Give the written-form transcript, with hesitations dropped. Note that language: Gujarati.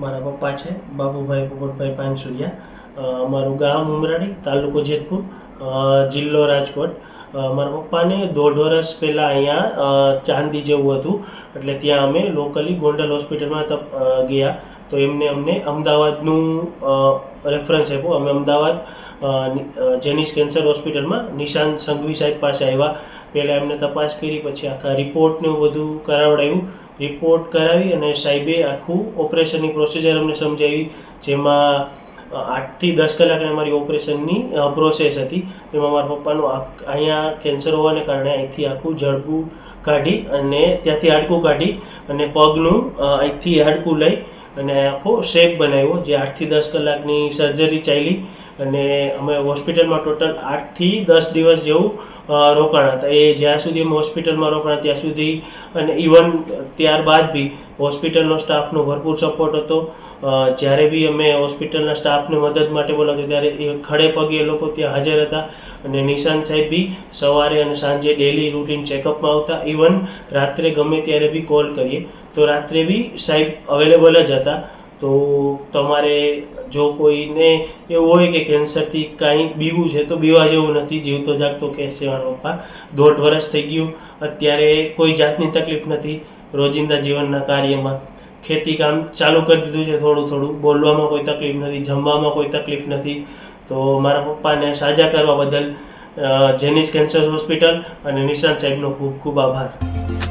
મારા પપ્પા છે બાબુભાઈ પોપટભાઈ પાનસુરિયા. અમારું ગામ ઉમરાળી, તાલુકો જેતપુર, જિલ્લો રાજકોટ. મારા પપ્પાને 1.5 વર્ષ પહેલાં અહીંયા ચાંદી જેવું હતું, એટલે ત્યાં અમે લોકલી ગોંડલ હોસ્પિટલમાં ગયા. તો અમને અમદાવાદનું રેફરન્સ આપ્યો. અમે અમદાવાદ જેનિસ કેન્સર હોસ્પિટલમાં નિશાંત સંઘવી સાહેબ પાસે આવ્યા. પહેલાં એમને તપાસ કરી, પછી આખા રિપોર્ટને બધું કરાવડાવ્યું. રિપોર્ટ કરાવી અને સાહેબે આખું ઓપરેશનની પ્રોસિજર અમને સમજાવી, જેમાં 8 થી 10 કલાકની અમારી ઓપરેશનની પ્રોસેસ હતી. એમાં મારા પપ્પાનું અહીંયા કેન્સર હોવાને કારણે અહીંથી આખું જડબું કાઢી અને ત્યાંથી હાડકું કાઢી અને પગનું અહીંથી હાડકું લઈ અને આખો શેપ બનાવ્યો, જે 8 થી 10 કલાકની સર્જરી ચાલી. અને અમે હોસ્પિટલમાં ટોટલ 8 થી 10 દિવસ જેવું રોકાણા હતા. એ જ્યાં સુધી અમે હોસ્પિટલમાં રોકાણા ત્યાં સુધી, અને ઇવન ત્યારબાદ બી હોસ્પિટલનો સ્ટાફનો ભરપૂર સપોર્ટ હતો. જ્યારે બી અમે હોસ્પિટલના સ્ટાફને મદદ માટે બોલાવતા ત્યારે એ ખડે પગે એ લોકો ત્યાં હાજર હતા. અને નિશાંત સાહેબ બી સવારે અને સાંજે ડેલી રૂટીન ચેકઅપમાં આવતા. ઇવન રાત્રે ગમે ત્યારે બી કોલ કરીએ તો રાત્રે બી સાહેબ અવેલેબલ જ હતા. તો તમારે જો કોઈને એવું હોય કે કેન્સરથી કાંઈ બીવું છે તો બીવા જેવું નથી, જીવતો જાગતો કેસ છે મારા પપ્પા. 1.5 વર્ષ થઈ ગયું, અત્યારે કોઈ જાતની તકલીફ નથી. રોજિંદા જીવનના કાર્યમાં ખેતી કામ ચાલુ કરી દીધું છે, થોડું બોલવામાં કોઈ તકલીફ નથી, જમવામાં કોઈ તકલીફ નથી. તો મારા પપ્પાને સાજા કરવા બદલ જેનિસ કેન્સર હોસ્પિટલ અને નિશાંત સાહેબનો ખૂબ ખૂબ આભાર.